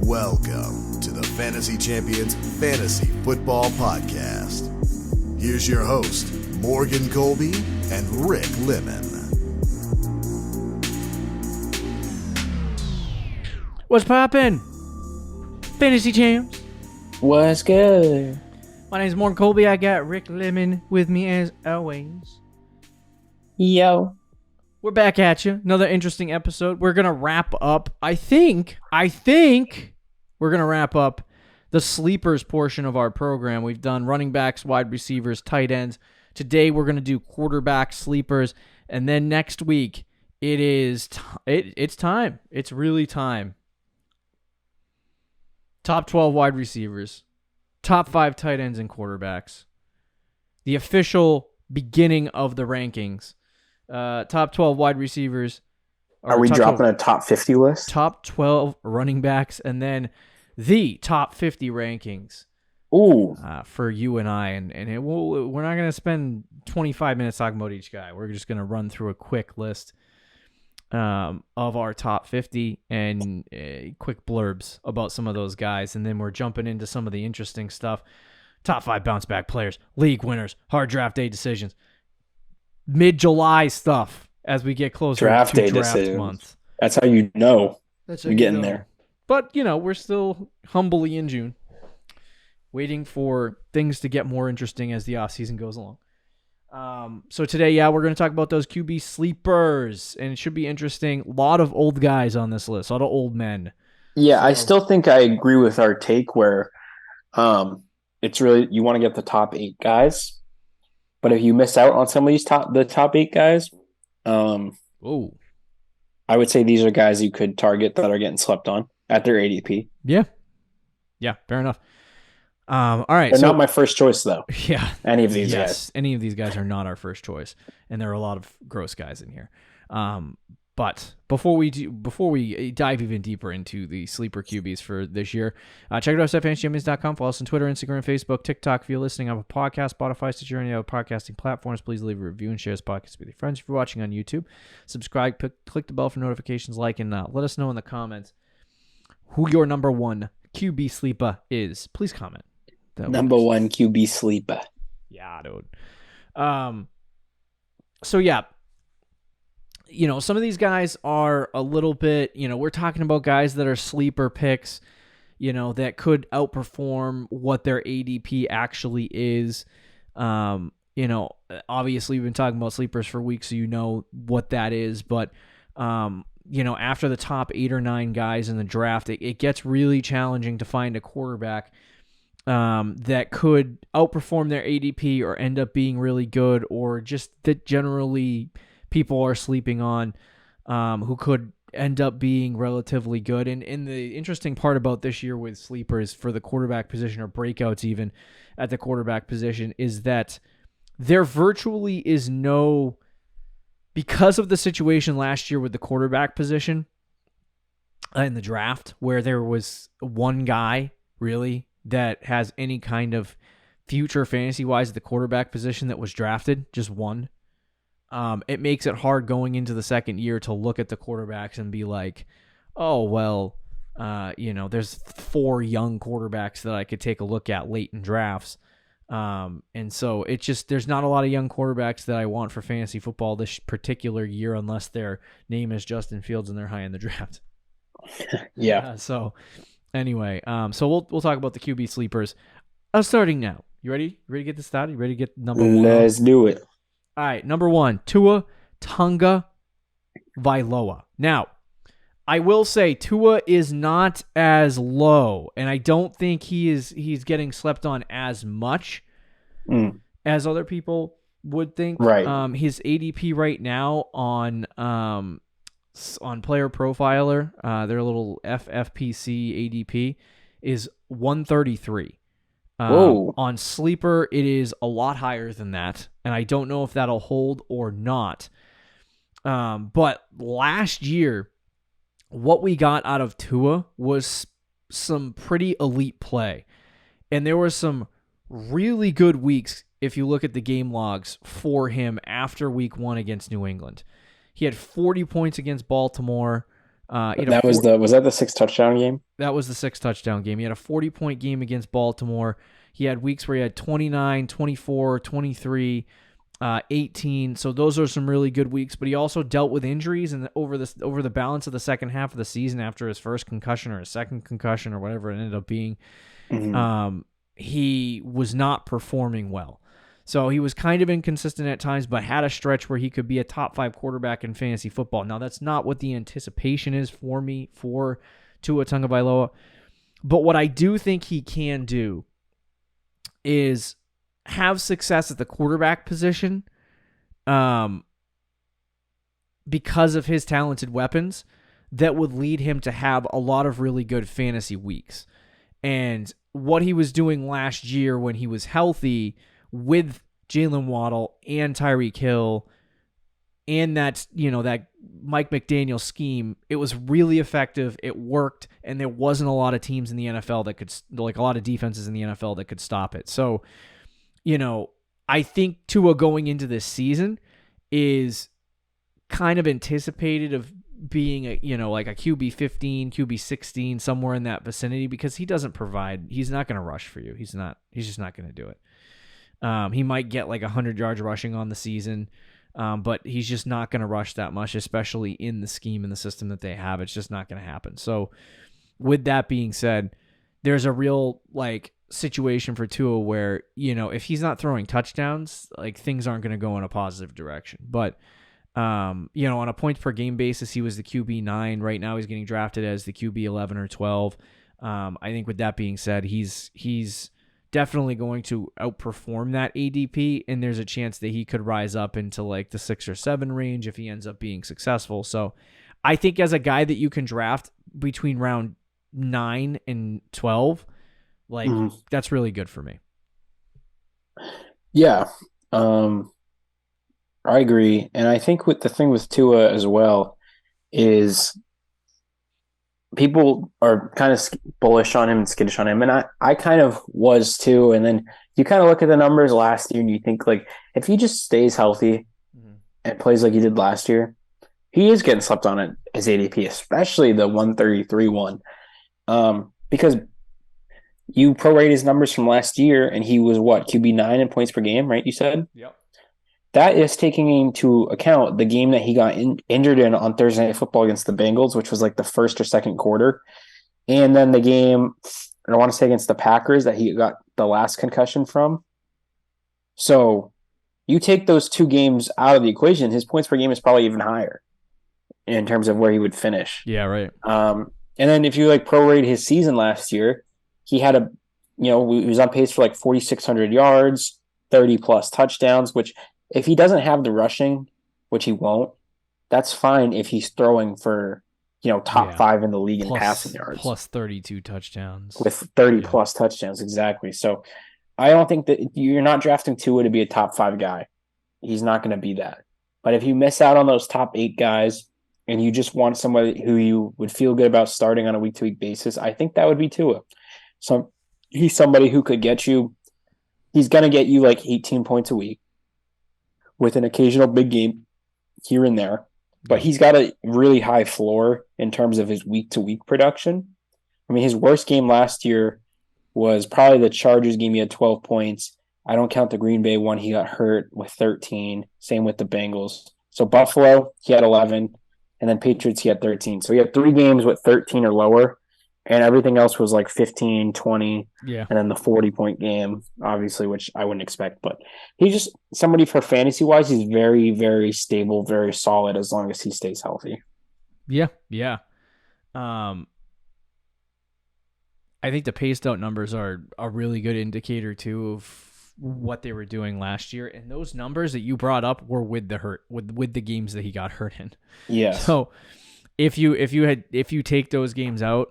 Welcome to the Fantasy Champions Fantasy Football Podcast. Here's your host, Morgan Colby and Rick Lemon. What's poppin'? Fantasy Champs. What's good? My name's Morgan Colby. I got Rick Lemon with me as always. Yo. We're back at you. Another interesting episode. We're going to wrap up, I think we're going to wrap up the sleepers portion of our program. We've done running backs, wide receivers, tight ends. Today we're going to do quarterback sleepers. And then next week, it's time. It's really time. Top 12 wide receivers. Top 5 tight ends and quarterbacks. The official beginning of the rankings. Top 12 wide receivers. Are we dropping a top 50 list? Top 12 running backs, and then the top 50 rankings. Ooh. For you and I. And we're not going to spend 25 minutes talking about each guy. We're just going to run through a quick list of our top 50 and quick blurbs about some of those guys. And then we're jumping into some of the interesting stuff. Top 5 bounce back players, league winners, hard draft day decisions. Mid-July stuff as we get closer draft to day draft decisions. month. That's how you know That's how you're getting there. But, we're still humbly in June, waiting for things to get more interesting as the offseason goes along. So today, we're going to talk about those QB sleepers, and it should be interesting. A lot of old guys on this list, a lot of old men. Yeah, I still think I agree with our take where it's really you want to get the top 8 guys. But if you miss out on some of these the top 8 guys, I would say these are guys you could target that are getting slept on at their ADP. Yeah, fair enough. All right, they're not my first choice though. Yeah, any of these guys. Any of these guys are not our first choice, and there are a lot of gross guys in here. But before we dive even deeper into the sleeper QBs for this year, check it out at fantasychampions.com. Follow us on Twitter, Instagram, Facebook, TikTok. If you're listening on a podcast, Spotify, Stitcher, any other podcasting platforms, please leave a review and share this podcast with your friends. If you're watching on YouTube, subscribe, click the bell for notifications, like, and let us know in the comments who your number one QB sleeper is. Please comment. Number one QB sleeper. Yeah, dude. So yeah. Some of these guys are a little bit, we're talking about guys that are sleeper picks, that could outperform what their ADP actually is. Obviously we've been talking about sleepers for weeks, so you know what that is. But, after the top 8 or 9 guys in the draft, it gets really challenging to find a quarterback that could outperform their ADP or end up being really good, or just that generally people are sleeping on, who could end up being relatively good. And the interesting part about this year with sleepers for the quarterback position, or breakouts even at the quarterback position, is that there virtually is no, because of the situation last year with the quarterback position in the draft, where there was one guy really that has any kind of future fantasy-wise at the quarterback position that was drafted, just one. It makes it hard going into the second year to look at the quarterbacks and be like, oh, well, there's 4 young quarterbacks that I could take a look at late in drafts. And so there's not a lot of young quarterbacks that I want for fantasy football this particular year, unless their name is Justin Fields and they're high in the draft. Yeah. So anyway, so we'll talk about the QB sleepers. Starting now. You ready? You ready to get this started? You ready to get number 1? Let's do it. All right, number 1, Tua Tagovailoa. Now, I will say Tua is not as low, and I don't think he's getting slept on as much as other people would think. Right. His ADP right now on Player Profiler, their little FFPC ADP is 133. On Sleeper, it is a lot higher than that, and I don't know if that'll hold or not. But last year, what we got out of Tua was some pretty elite play, and there were some really good weeks if you look at the game logs for him after week 1 against New England. He had 40 points against Baltimore. That was the 6 touchdown game? That was the 6 touchdown game. He had a 40-point game against Baltimore. He had weeks where he had 29, 24, 23, 18. So those are some really good weeks. But he also dealt with injuries and over the balance of the second half of the season after his first concussion or his second concussion or whatever it ended up being. Mm-hmm. He was not performing well. So he was kind of inconsistent at times, but had a stretch where he could be a top 5 quarterback in fantasy football. Now, that's not what the anticipation is for me for Tua Tagovailoa. But what I do think he can do is have success at the quarterback position because of his talented weapons that would lead him to have a lot of really good fantasy weeks. And what he was doing last year when he was healthy with Jalen Waddle and Tyreek Hill and that Mike McDaniel scheme, it was really effective. It worked, and there wasn't a lot of teams in the NFL that could, like a lot of defenses in the NFL that could stop it. So, I think Tua going into this season is kind of anticipated of being like a QB 15, QB 16, somewhere in that vicinity, because he doesn't provide. He's not going to rush for you. He's just not going to do it. He might get like 100 yards rushing on the season, but he's just not going to rush that much, especially in the scheme and the system that they have. It's just not going to happen. So with that being said, there's a real situation for Tua where, if he's not throwing touchdowns, things aren't going to go in a positive direction. But, on a points per game basis, he was the QB 9. Right now he's getting drafted as the QB 11 or 12. I think with that being said, he's definitely going to outperform that ADP, and there's a chance that he could rise up into the 6 or 7 range if he ends up being successful. So I think as a guy that you can draft between round 9 and 12, that's really good for me. Yeah. I agree. And I think the thing with Tua as well is people are kind of bullish on him and skittish on him. And I kind of was too. And then you kind of look at the numbers last year and you think if he just stays healthy and plays like he did last year, he is getting slept on at his ADP, especially the 133 one. Because you prorate his numbers from last year and he was QB 9 in points per game, right? You said? Yep. That is taking into account the game that he got injured in on Thursday Night Football against the Bengals, which was the first or second quarter. And then the game, I want to say against the Packers, that he got the last concussion from. So you take those 2 games out of the equation, his points per game is probably even higher in terms of where he would finish. Yeah, right. And then if you prorate his season last year, he had he was on pace for 4,600 yards, 30 plus touchdowns, which if he doesn't have the rushing, which he won't, that's fine if he's throwing for, top 5 in the league in passing yards. Plus 32 touchdowns. With 30 plus touchdowns, exactly. So I don't think that you're not drafting Tua to be a top 5 guy. He's not going to be that. But if you miss out on those top 8 guys and you just want somebody who you would feel good about starting on a week-to-week basis, I think that would be Tua. So he's somebody who could get you – he's going to get you 18 points a week, with an occasional big game here and there. But he's got a really high floor in terms of his week-to-week production. I mean, his worst game last year was probably the Chargers game. He had 12 points. I don't count the Green Bay one. He got hurt with 13. Same with the Bengals. So Buffalo, he had 11. And then Patriots, he had 13. So he had 3 games with 13 or lower. And everything else was 15, 20, and then the 40-point game, obviously, which I wouldn't expect. But he's just somebody for fantasy-wise, he's very, very stable, very solid as long as he stays healthy. Yeah. I think the paced out numbers are a really good indicator, too, of what they were doing last year. And those numbers that you brought up were with the games that he got hurt in. Yeah. So if you take those games out,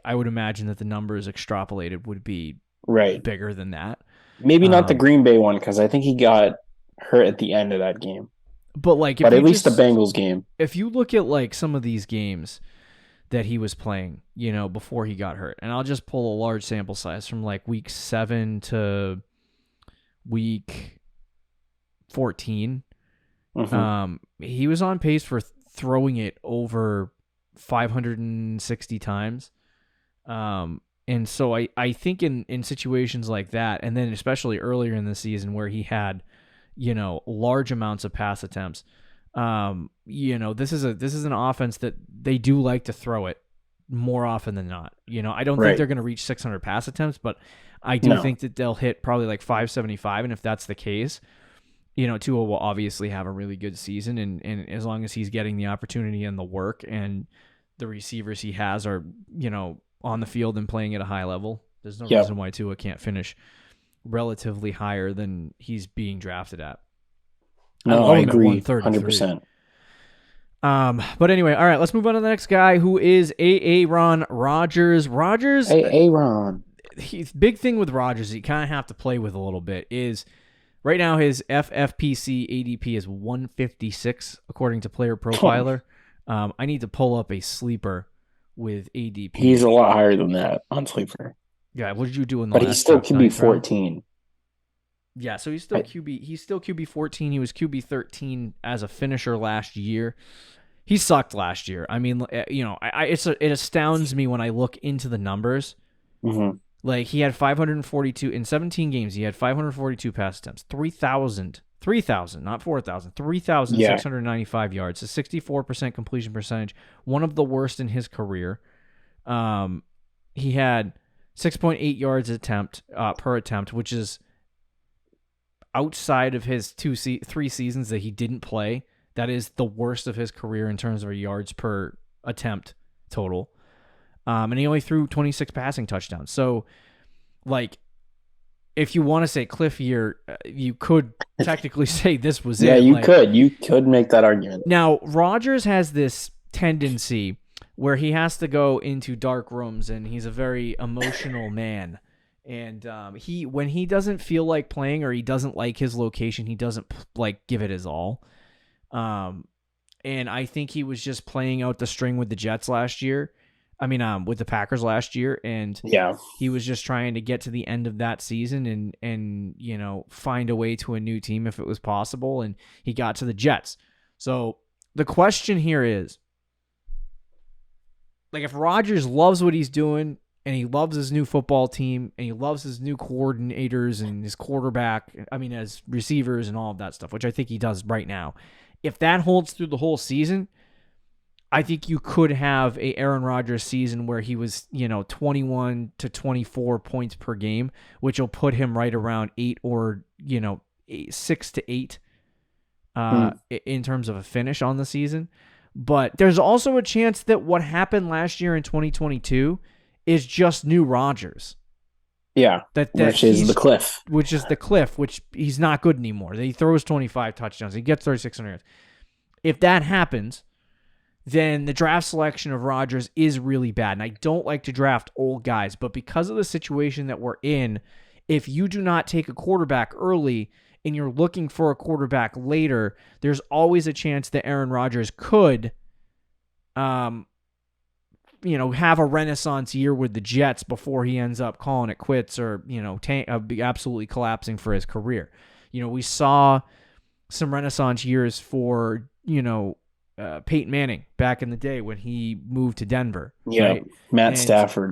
I would imagine that the numbers extrapolated would be bigger than that. Maybe not the Green Bay one, because I think he got hurt at the end of that game. But at least the Bengals game. If you look at some of these games that he was playing, before he got hurt, and I'll just pull a large sample size from week 7 to week 14. He was on pace for throwing it over 560 times. And so I think in situations like that, and then especially earlier in the season where he had, large amounts of pass attempts, this is an offense that they do like to throw it more often than not. I don't think they're going to reach 600 pass attempts, but I do think that they'll hit probably like 575. And if that's the case, Tua will obviously have a really good season. And as long as he's getting the opportunity and the work and the receivers he has are, on the field and playing at a high level, there's no reason why Tua can't finish relatively higher than he's being drafted at. No, I agree 100%. But anyway, all right, let's move on to the next guy, who is Aaron Rodgers. Aaron. Big thing with Rodgers, you kind of have to play with a little bit, is right now his FFPC ADP is 156, according to Player Profiler. I need to pull up a sleeper with ADP. He's a lot higher than that on sleeper. Yeah, what did you do in the But he's still QB 14. Yeah, so he's still QB 14. He was QB 13 as a finisher last year. He sucked last year. I mean, it astounds me when I look into the numbers. Mm-hmm. Like, he had 542 in 17 games. He had 542 pass attempts, 3,000, not 4,000, 3,695 yards, a 64% completion percentage, one of the worst in his career. He had 6.8 yards per attempt, which is outside of his 3 seasons that he didn't play. That is the worst of his career in terms of yards per attempt total. And he only threw 26 passing touchdowns. So, like, if you want to say cliff year, you could technically say this was it. Yeah, you could. You could make that argument. Now, Rodgers has this tendency where he has to go into dark rooms, and he's a very emotional man. And when he doesn't feel like playing or he doesn't like his location, he doesn't give it his all. And I think he was just playing out the string with the Jets last year. With the Packers last year, and he was just trying to get to the end of that season and find a way to a new team if it was possible, and he got to the Jets. So the question here is, like, if Rodgers loves what he's doing and he loves his new football team and he loves his new coordinators and his quarterback, as receivers and all of that stuff, which I think he does right now, if that holds through the whole season, I think you could have a Aaron Rodgers season where he was, 21 to 24 points per game, which will put him right around 8 or, 6 to 8 in terms of a finish on the season. But there's also a chance that what happened last year in 2022 is just new Rodgers. Yeah, which is the cliff. Which he's not good anymore. He throws 25 touchdowns. He gets 3,600 yards. If that happens, then the draft selection of Rodgers is really bad. And I don't like to draft old guys, but because of the situation that we're in, if you do not take a quarterback early and you're looking for a quarterback later, there's always a chance that Aaron Rodgers could, have a renaissance year with the Jets before he ends up calling it quits or, absolutely collapsing for his career. We saw some renaissance years for, Peyton Manning back in the day when he moved to Denver. Yeah, right? Matt Stafford,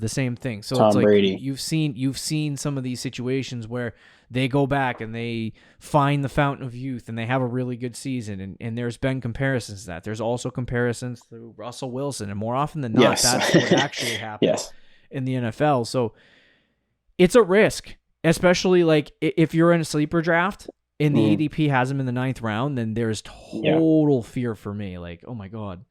the same thing. So Tom it's like Brady. You've seen some of these situations where they go back and they find the fountain of youth and they have a really good season. And there's been comparisons to that. There's also comparisons to Russell Wilson, and more often than not, that's what actually happens in the NFL. So it's a risk, especially like if you're in a sleeper draft and the ADP has him in the 9th round, then there's total fear for me. Like, oh my God,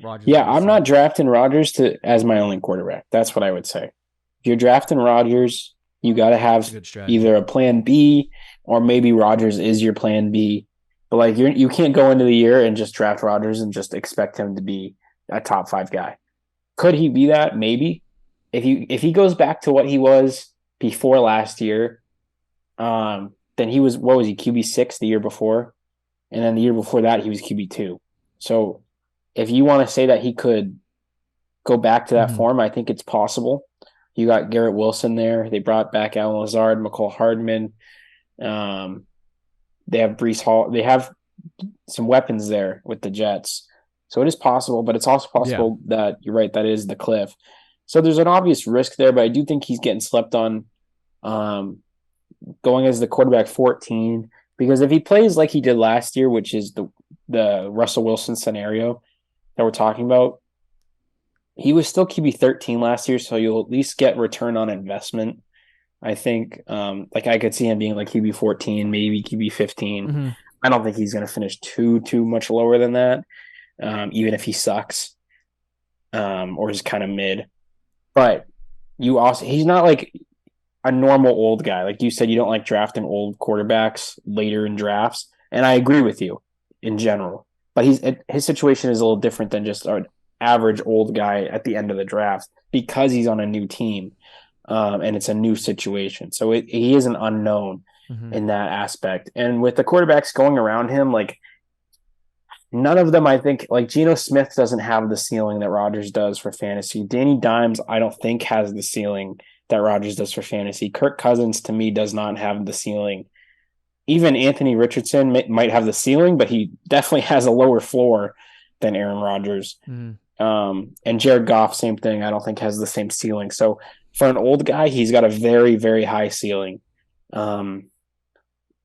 Rodgers. Yeah, I'm not drafting Rodgers as my only quarterback. That's what I would say. If you're drafting Rodgers, you got to have either a plan B or maybe Rodgers is your plan B. But like you can't go into the year and just draft Rodgers and just expect him to be a top 5 guy. Could he be that? Maybe. If he goes back to what he was before last year, then he was, what was he, QB6 the year before? And then the year before that, he was QB2. So if you want to say that he could go back to that form, I think it's possible. You got Garrett Wilson there. They brought back Alan Lazard, McCall Hardman. They have Breece Hall. They have some weapons there with the Jets. So it is possible, but it's also possible that you're right, that is the cliff. So there's an obvious risk there, but I do think he's getting slept on going as the quarterback 14, because if he plays like he did last year, which is the Russell Wilson scenario that we're talking about, he was still QB 13 last year, so you'll at least get return on investment. I think like I could see him being like QB 14, maybe QB 15. Mm-hmm. I don't think he's going to finish too much lower than that, even if he sucks or is kind of mid. But he's not like a normal old guy. Like you said, you don't like drafting old quarterbacks later in drafts, and I agree with you in general. But his situation is a little different than just an average old guy at the end of the draft because he's on a new team, and it's a new situation. So he is an unknown in that aspect. And with the quarterbacks going around him, like none of them, I think, like Geno Smith doesn't have the ceiling that Rodgers does for fantasy. Danny Dimes, I don't think has the ceiling that Rodgers does for fantasy. Kirk Cousins, to me, does not have the ceiling. Even Anthony Richardson might have the ceiling, but he definitely has a lower floor than Aaron Rodgers. And Jared Goff, same thing, I don't think has the same ceiling. So for an old guy, he's got a very, very high ceiling.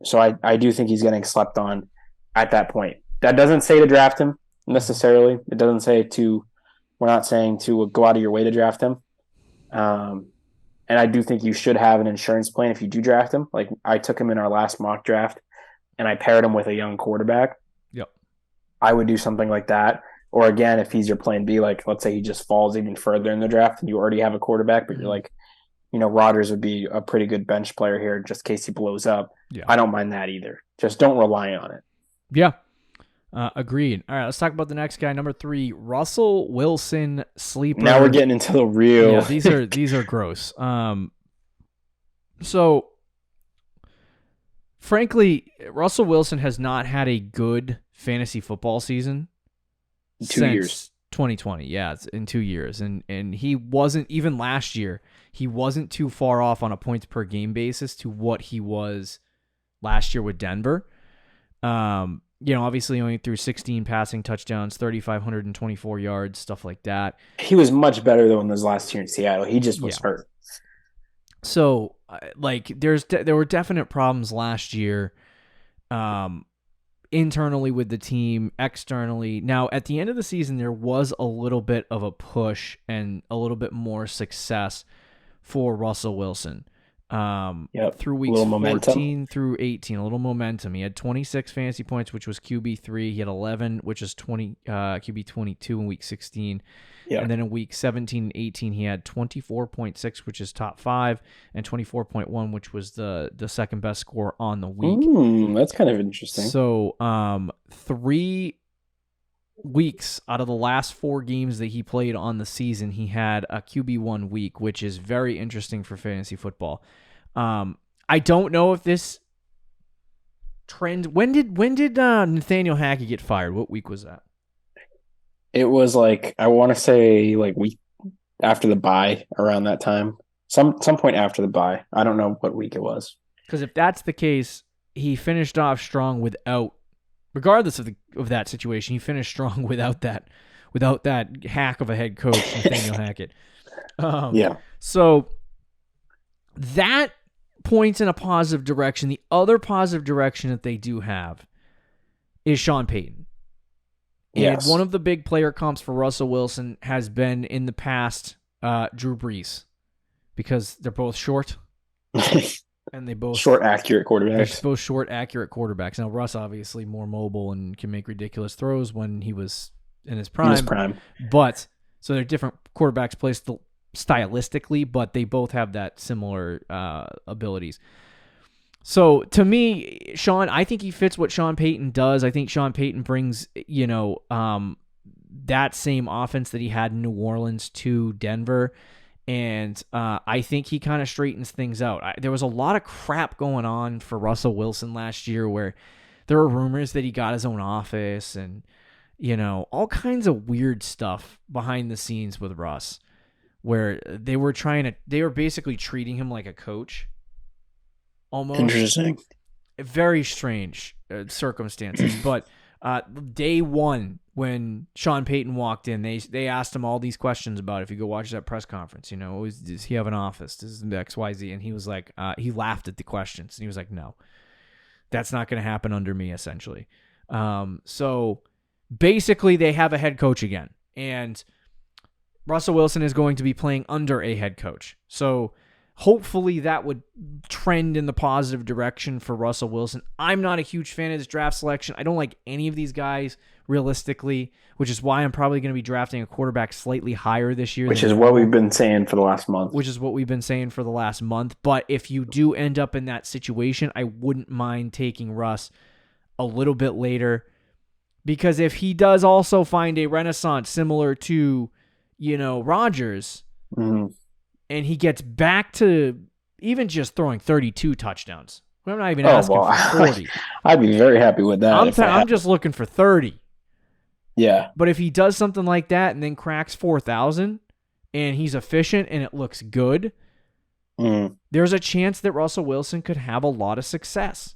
So I do think he's getting slept on at that point. That doesn't say to draft him necessarily. It doesn't say we're not saying to go out of your way to draft him. And I do think you should have an insurance plan if you do draft him. Like I took him in our last mock draft and I paired him with a young quarterback. Yep. I would do something like that. Or again, if he's your plan B, like let's say he just falls even further in the draft and you already have a quarterback, but you're like, Rodgers would be a pretty good bench player here just in case he blows up. Yeah. I don't mind that either. Just don't rely on it. Yeah. Agreed. All right, let's talk about the next guy, number 3, Russell Wilson, sleeper. Now we're getting into the real. Yeah, these are gross. So, frankly, Russell Wilson has not had a good fantasy football season since 2020. Yeah, it's in 2 years, and he wasn't even last year. He wasn't too far off on a points per game basis to what he was last year with Denver. Obviously only threw 16 passing touchdowns, 3,524 yards, stuff like that. He was much better than his last year in Seattle. He just was hurt. So, there were definite problems last year, internally with the team, externally. Now, at the end of the season, there was a little bit of a push and a little bit more success for Russell Wilson. Through weeks 14 through 18, a little momentum. He had 26 fantasy points, which was QB3. He had 11, which is QB 22 in week 16. Yep. And then in week 17 and 18, he had 24.6, which is top 5, and 24.1, which was the second best score on the week. That's kind of interesting. So, 3 weeks out of the last 4 games that he played on the season, he had a QB1 week, which is very interesting for fantasy football. I don't know if this trend. When did Nathaniel Hackett get fired? What week was that? It was like, I want to say like week after the bye, around that time. Some point after the bye. I don't know what week it was. Because if that's the case, he finished off strong without. Regardless of that situation, he finished strong without that hack of a head coach, Nathaniel Hackett. So that points in a positive direction. The other positive direction that they do have is Sean Payton. Yes. And one of the big player comps for Russell Wilson has been in the past Drew Brees, because they're both short. And they both short, accurate quarterbacks. They're both short, accurate quarterbacks. Now, Russ obviously more mobile and can make ridiculous throws when he was in his prime. But so they're different quarterbacks placed stylistically, but they both have that similar abilities. So to me, I think he fits what Sean Payton does. I think Sean Payton brings, that same offense that he had in New Orleans to Denver. And I think he kind of straightens things out. There was a lot of crap going on for Russell Wilson last year where there were rumors that he got his own office and, all kinds of weird stuff behind the scenes with Russ, where they were basically treating him like a coach. Almost. Interesting. Very strange circumstances. But day one, when Sean Payton walked in, they asked him all these questions about if you go watch that press conference, does he have an office? Does XYZ? And he was like, he laughed at the questions and he was like, no, that's not going to happen under me, essentially. So basically they have a head coach again, and Russell Wilson is going to be playing under a head coach. So hopefully that would trend in the positive direction for Russell Wilson. I'm not a huge fan of this draft selection. I don't like any of these guys realistically, which is why I'm probably going to be drafting a quarterback slightly higher this year. Which is what we've been saying for the last month. But if you do end up in that situation, I wouldn't mind taking Russ a little bit later, because if he does also find a renaissance similar to, Rodgers, and he gets back to even just throwing 32 touchdowns. I'm not even asking for 40. I'd be very happy with that. I'm just looking for 30. Yeah. But if he does something like that and then cracks 4,000 and he's efficient and it looks good, there's a chance that Russell Wilson could have a lot of success.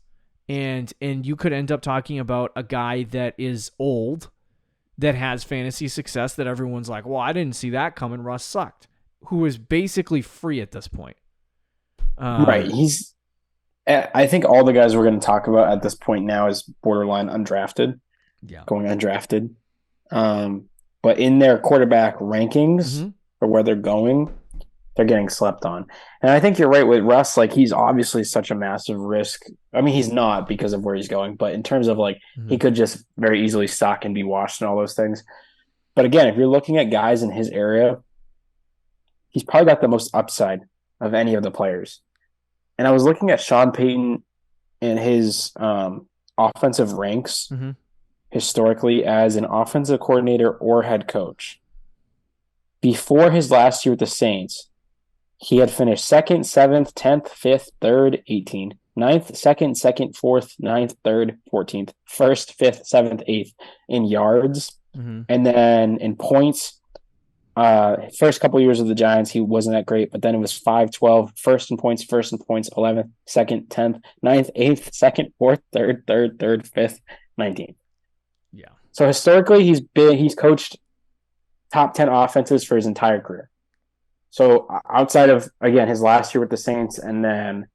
And you could end up talking about a guy that is old, that has fantasy success, that everyone's like, well, I didn't see that coming. Russ sucked. Who is basically free at this point. Right. I think all the guys we're going to talk about at this point now is borderline undrafted. Yeah. Going undrafted. But in their quarterback rankings or where they're going, they're getting slept on. And I think you're right with Russ. Like, he's obviously such a massive risk. I mean, he's not because of where he's going, but in terms of he could just very easily suck and be washed and all those things. But again, if you're looking at guys in his area, he's probably got the most upside of any of the players. And I was looking at Sean Payton and his offensive ranks historically as an offensive coordinator or head coach. Before his last year with the Saints, he had finished 2nd, 7th, 10th, 5th, 3rd, 18th, 9th, 2nd, 4th, 9th, 3rd, 14th, 1st, 5th, 7th, 8th in yards. And then in points, first couple years of the Giants, he wasn't that great, but then it was 5-12, first in points, 11th, 2nd, 10th, 9th, 8th, 2nd, 4th, 3rd, 5th, 19th. Yeah. So historically, he's coached top 10 offenses for his entire career. So outside of, again, his last year with the Saints and then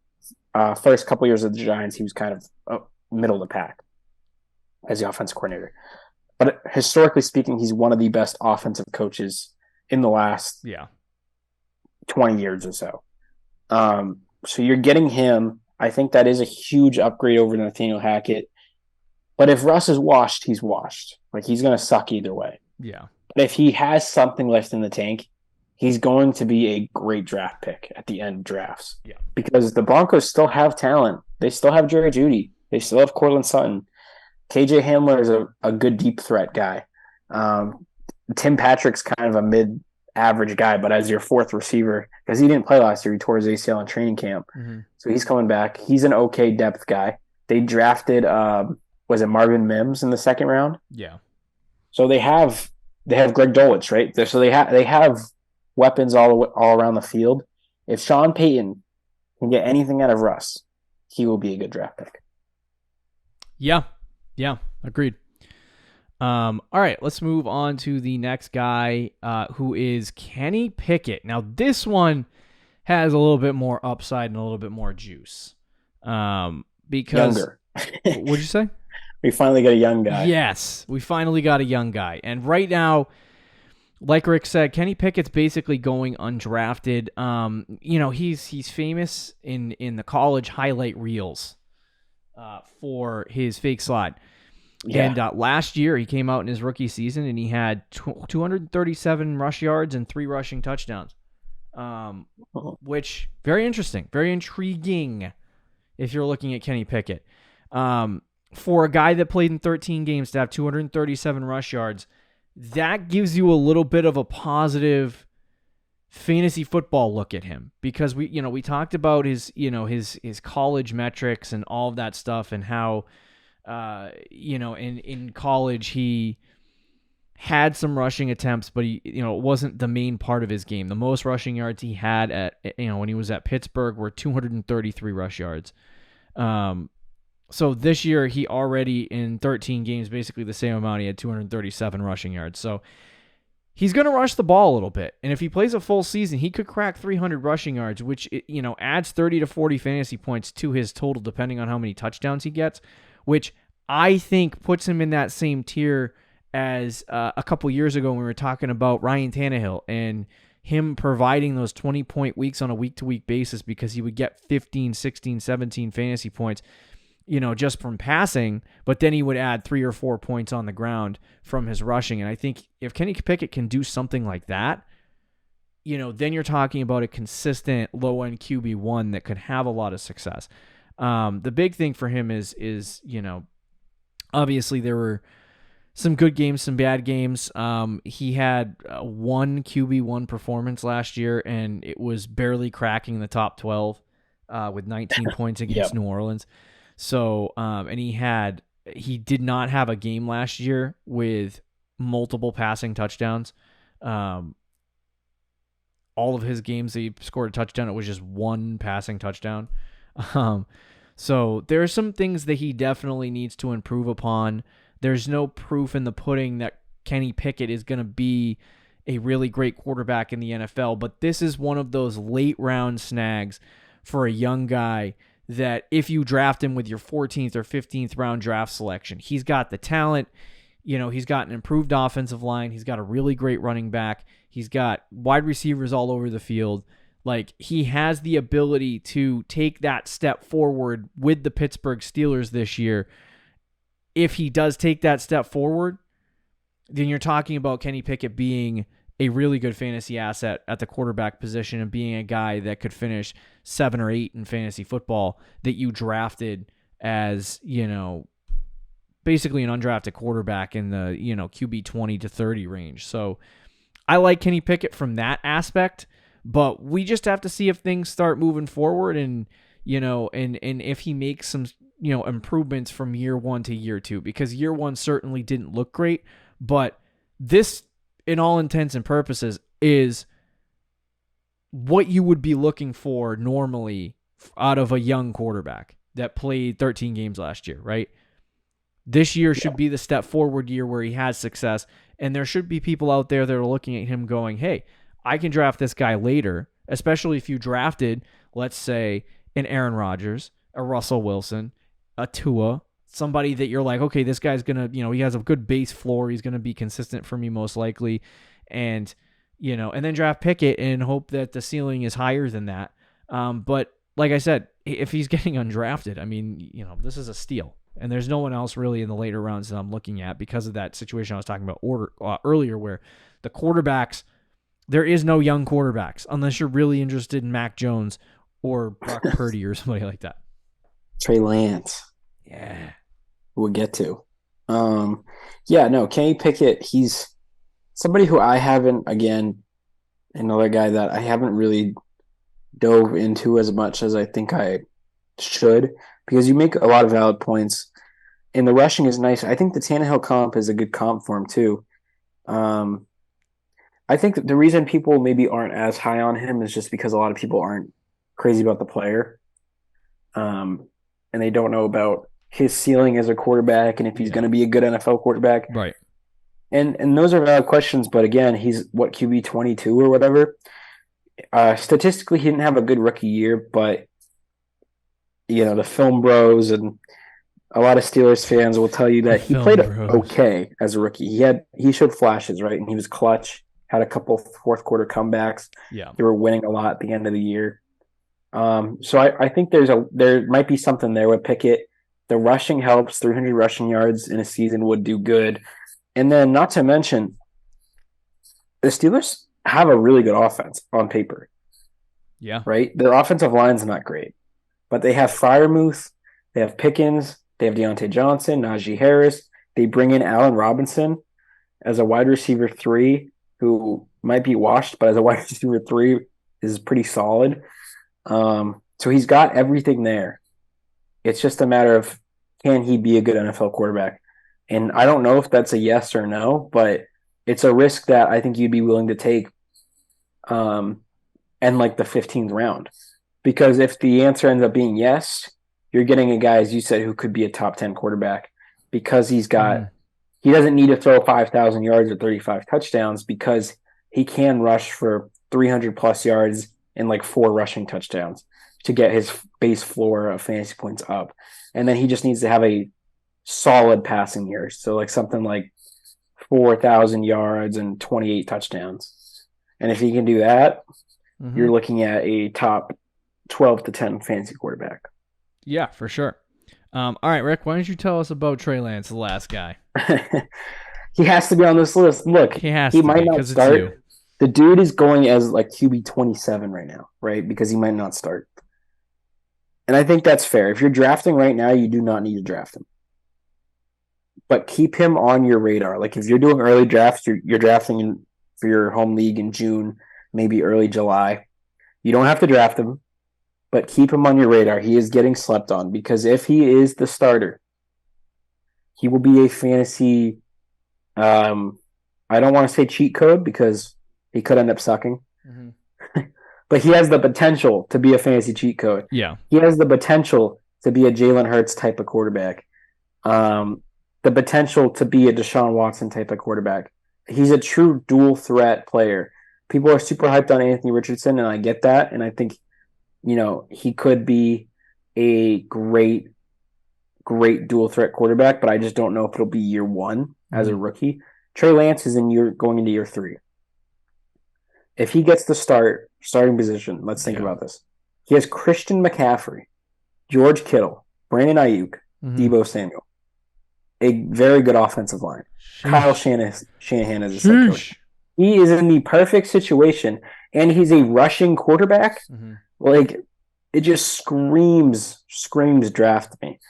first couple years of the Giants, he was kind of middle of the pack as the offensive coordinator. But historically speaking, he's one of the best offensive coaches in the last 20 years or so. So you're getting him. I think that is a huge upgrade over Nathaniel Hackett. But if Russ is washed, he's washed. Like, he's going to suck either way. Yeah. But if he has something left in the tank, he's going to be a great draft pick at the end of drafts. Yeah. Because the Broncos still have talent. They still have Jerry Jeudy. They still have Cortland Sutton. KJ Hamler is a good deep threat guy. Tim Patrick's kind of a mid-average guy, but as your fourth receiver, because he didn't play last year, he tore his ACL in training camp. So he's coming back. He's an okay depth guy. They drafted, was it Marvin Mims in the second round? Yeah. So they have Greg Dulwich, right? So they have weapons all around the field. If Sean Payton can get anything out of Russ, he will be a good draft pick. Yeah, agreed. All right, let's move on to the next guy, who is Kenny Pickett. Now, this one has a little bit more upside and a little bit more juice. Because younger. What'd you say? We finally got a young guy. Yes, we finally got a young guy. And right now, like Rick said, Kenny Pickett's basically going undrafted. He's famous in the college highlight reels for his fake slide. Yeah. And last year, he came out in his rookie season, and he had 237 rush yards and 3 rushing touchdowns, which very interesting, very intriguing if you're looking at Kenny Pickett. For a guy that played in 13 games to have 237 rush yards, that gives you a little bit of a positive fantasy football look at him, because we talked about his college metrics and all of that stuff, and how in college he had some rushing attempts, but he it wasn't the main part of his game. The most rushing yards he had at when he was at Pittsburgh were 233 rush yards. So this year, he already in 13 games, basically the same amount. He had 237 rushing yards. So he's going to rush the ball a little bit. And if he plays a full season, he could crack 300 rushing yards, which, adds 30 to 40 fantasy points to his total, depending on how many touchdowns he gets, which I think puts him in that same tier as a couple years ago when we were talking about Ryan Tannehill and him providing those 20-point weeks on a week-to-week basis because he would get 15, 16, 17 fantasy points, just from passing, but then he would add 3 or 4 points on the ground from his rushing. And I think if Kenny Pickett can do something like that, then you're talking about a consistent low-end QB1 that could have a lot of success. The big thing for him is obviously there were some good games, some bad games. He had one QB1 performance last year, and it was barely cracking the top 12 with 19 points against New Orleans. So, and he did not have a game last year with multiple passing touchdowns. All of his games that he scored a touchdown, it was just one passing touchdown. So there are some things that he definitely needs to improve upon. There's no proof in the pudding that Kenny Pickett is going to be a really great quarterback in the NFL, but this is one of those late round snags for a young guy that if you draft him with your 14th or 15th round draft selection, he's got the talent, he's got an improved offensive line, he's got a really great running back, he's got wide receivers all over the field. Like, he has the ability to take that step forward with the Pittsburgh Steelers this year. If he does take that step forward, then you're talking about Kenny Pickett being a really good fantasy asset at the quarterback position and being a guy that could finish 7 or 8 in fantasy football that you drafted as, basically an undrafted quarterback in the, QB 20 to 30 range. So I like Kenny Pickett from that aspect, but we just have to see if things start moving forward and if he makes some, improvements from year 1 to year 2, because year 1 certainly didn't look great, but this, in all intents and purposes, is what you would be looking for normally out of a young quarterback that played 13 games last year, right? This year should be the step forward year where he has success, and there should be people out there that are looking at him going, hey, I can draft this guy later, especially if you drafted, let's say, an Aaron Rodgers, a Russell Wilson, a Tua, somebody that you're like, okay, this guy's going to, he has a good base floor. He's going to be consistent for me most likely. And, and then draft Pickett and hope that the ceiling is higher than that. But like I said, if he's getting undrafted, I mean, this is a steal. And there's no one else really in the later rounds that I'm looking at because of that situation I was talking about earlier where the quarterbacks, there is no young quarterbacks unless you're really interested in Mac Jones or Brock Purdy or somebody like that. Trey Lance. Yeah. We'll get to. Kenny Pickett, he's somebody who I haven't, again, another guy that I haven't really dove into as much as I think I should, because you make a lot of valid points. And the rushing is nice. I think the Tannehill comp is a good comp for him, too. I think the reason people maybe aren't as high on him is just because a lot of people aren't crazy about the player. And they don't know about his ceiling as a quarterback and if he's going to be a good NFL quarterback. Right. And those are valid questions, but again, he's QB 22 or whatever. Statistically, he didn't have a good rookie year, but the film bros and a lot of Steelers fans will tell you that he played okay as a rookie. He showed flashes, right? And he was clutch, had a couple fourth quarter comebacks. Yeah. They were winning a lot at the end of the year. So I think there might be something there with Pickett. The rushing helps. 300 rushing yards in a season would do good. And then not to mention, the Steelers have a really good offense on paper. Yeah. Right? Their offensive line's not great. But they have Freiermuth, they have Pickens, they have Deontay Johnson, Najee Harris. They bring in Allen Robinson as a wide receiver 3 who might be washed, but as a wide receiver 3 is pretty solid. So he's got everything there. It's just a matter of, can he be a good NFL quarterback? And I don't know if that's a yes or no, but it's a risk that I think you'd be willing to take in like the 15th round. Because if the answer ends up being yes, you're getting a guy, as you said, who could be a top 10 quarterback because he Mm-hmm. doesn't need to throw 5,000 yards or 35 touchdowns because he can rush for 300 plus yards and like 4 rushing touchdowns to get his base floor of fantasy points up. And then he just needs to have a solid passing year. So like something like 4,000 yards and 28 touchdowns. And if he can do that, Mm-hmm. you're looking at a top 12 to 10 fantasy quarterback. Yeah, for sure. All right, Rick, why don't you tell us about Trey Lance, the last guy? He has to be on this list. Look, He might not because it's start. you. The dude is going as like QB 27 right now, right? Because he might not start. And I think that's fair. If you're drafting right now, you do not need to draft him. But keep him on your radar. Like if you're doing early drafts, you're drafting for your home league in June, maybe early July. You don't have to draft him, but keep him on your radar. He is getting slept on because if he is the starter, he will be a fantasy. I don't want to say cheat code because he could end up sucking. Mm-hmm. But he has the potential to be a fantasy cheat code. Yeah. He has the potential to be a Jalen Hurts type of quarterback. The potential to be a Deshaun Watson type of quarterback. He's a true dual threat player. People are super hyped on Anthony Richardson, and I get that. And I think, he could be a great dual threat quarterback, but I just don't know if it'll be year one as a rookie. Trey Lance is going into year 3. If he gets the starting position, let's think about this. He has Christian McCaffrey, George Kittle, Brandon Ayuk, Deebo Samuel. A very good offensive line. Sheesh. Kyle Shanahan is a head coach. He is in the perfect situation, and he's a rushing quarterback. Mm-hmm. Like, it just screams draft me.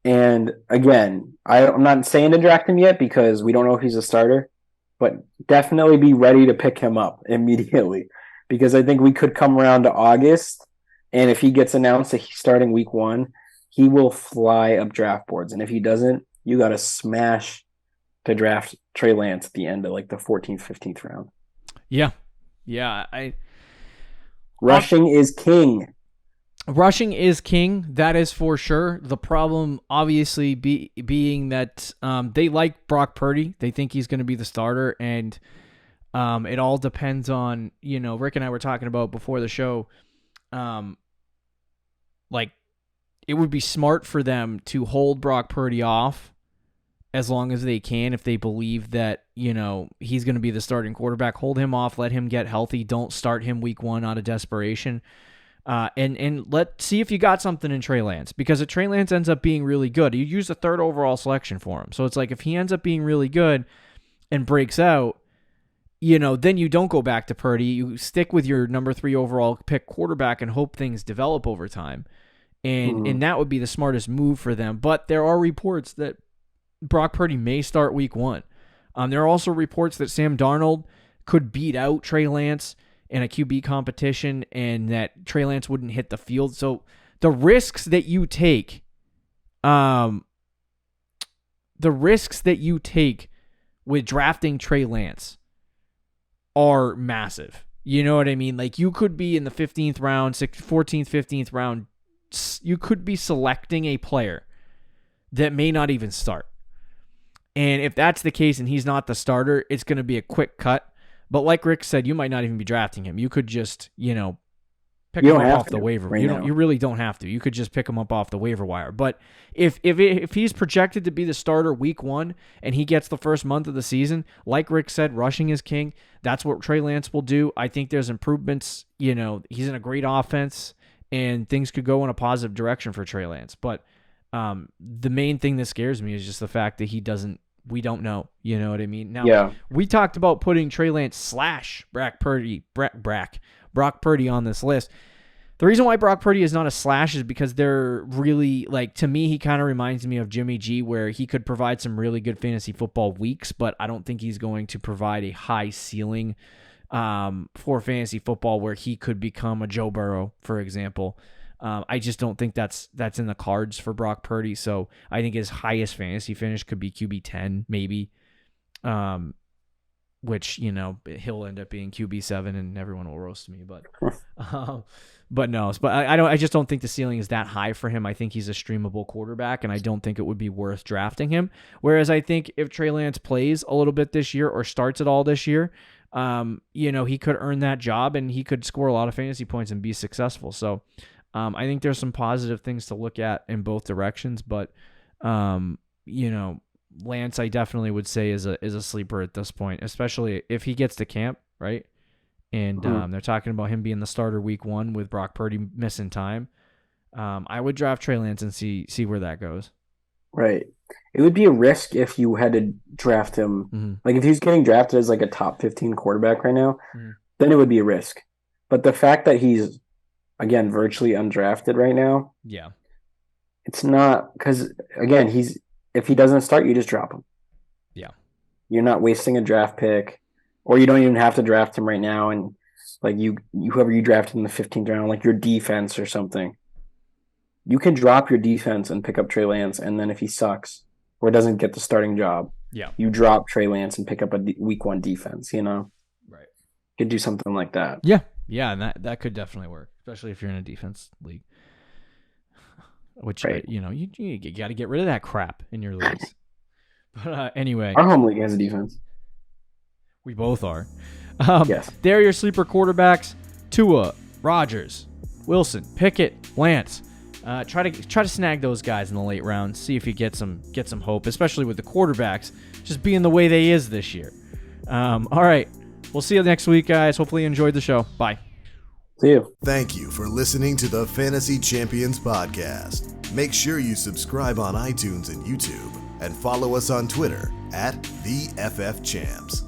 And again, I'm not saying to draft him yet because we don't know if he's a starter, but definitely be ready to pick him up immediately because I think we could come around to August, and if he gets announced that he's starting week 1, he will fly up draft boards. And if he doesn't, you got to smash to draft Trey Lance at the end of like the 14th, 15th round. Yeah. Rushing is king. Rushing is king. That is for sure. The problem, obviously, being that they like Brock Purdy. They think he's going to be the starter, and it all depends on, Rick and I were talking about before the show, like, it would be smart for them to hold Brock Purdy off as long as they can if they believe that, he's going to be the starting quarterback. Hold him off, let him get healthy. Don't start him week 1 out of desperation. And let's see if you got something in Trey Lance, because if Trey Lance ends up being really good, you use the 3rd overall selection for him. So it's like if he ends up being really good and breaks out, then you don't go back to Purdy. You stick with your number 3 overall pick quarterback and hope things develop over time. And that would be the smartest move for them. But there are reports that Brock Purdy may start week 1. There are also reports that Sam Darnold could beat out Trey Lance in a QB competition and that Trey Lance wouldn't hit the field. So the risks that you take, with drafting Trey Lance are massive. You know what I mean? Like, you could be in the 15th round, 14th, 15th round. You could be selecting a player that may not even start. And if that's the case and he's not the starter, it's going to be a quick cut. But like Rick said, you might not even be drafting him. You could just, pick him up off the waiver. You really don't have to. You could just pick him up off the waiver wire. But if he's projected to be the starter week 1 and he gets the first month of the season, like Rick said, rushing is king. That's what Trey Lance will do. I think there's improvements. He's in a great offense and things could go in a positive direction for Trey Lance. But the main thing that scares me is just the fact that we don't know. You know what I mean? Now, we talked about putting Trey Lance / Brock Purdy on this list. The reason why Brock Purdy is not a slash is because they're really, to me, he kind of reminds me of Jimmy G, where he could provide some really good fantasy football weeks, but I don't think he's going to provide a high ceiling for fantasy football where he could become a Joe Burrow, for example. I just don't think that's in the cards for Brock Purdy. So I think his highest fantasy finish could be QB 10, maybe. which, you know, he'll end up being QB7 and everyone will roast me, but no, but I just don't think the ceiling is that high for him. I think he's a streamable quarterback, and I don't think it would be worth drafting him. Whereas I think if Trey Lance plays a little bit this year or starts it all this year, you know, he could earn that job and he could score a lot of fantasy points and be successful. So I think there's some positive things to look at in both directions, but you know, Lance, I definitely would say is a sleeper at this point, especially if he gets to camp, right? And they're talking about him being the starter week 1 with Brock Purdy missing time. I would draft Trey Lance and see where that goes. Right. It would be a risk if you had to draft him. Like if he's getting drafted as like a top 15 quarterback right now, then it would be a risk. But the fact that he's, again, virtually undrafted right now, yeah, it's not, because again, if he doesn't start, you just drop him. Yeah. You're not wasting a draft pick, or you don't even have to draft him right now. And like whoever you drafted in the 15th round, like your defense or something, you can drop your defense and pick up Trey Lance. And then if he sucks or doesn't get the starting job, you drop Trey Lance and pick up a week 1 defense, you know? Right. You could do something like that. Yeah. Yeah. And that could definitely work, especially if you're in a defense league. Which, you know, you got to get rid of that crap in your leagues. But anyway. Our home league has a defense. We both are. Yes. They're your sleeper quarterbacks. Tua, Rodgers, Wilson, Pickett, Lance. Try to snag those guys in the late rounds. See if you get some hope, especially with the quarterbacks just being the way they is this year. All right. We'll see you next week, guys. Hopefully you enjoyed the show. Bye. See you. Thank you for listening to the Fantasy Champions Podcast. Make sure you subscribe on iTunes and YouTube and follow us on Twitter @TheFFChamps.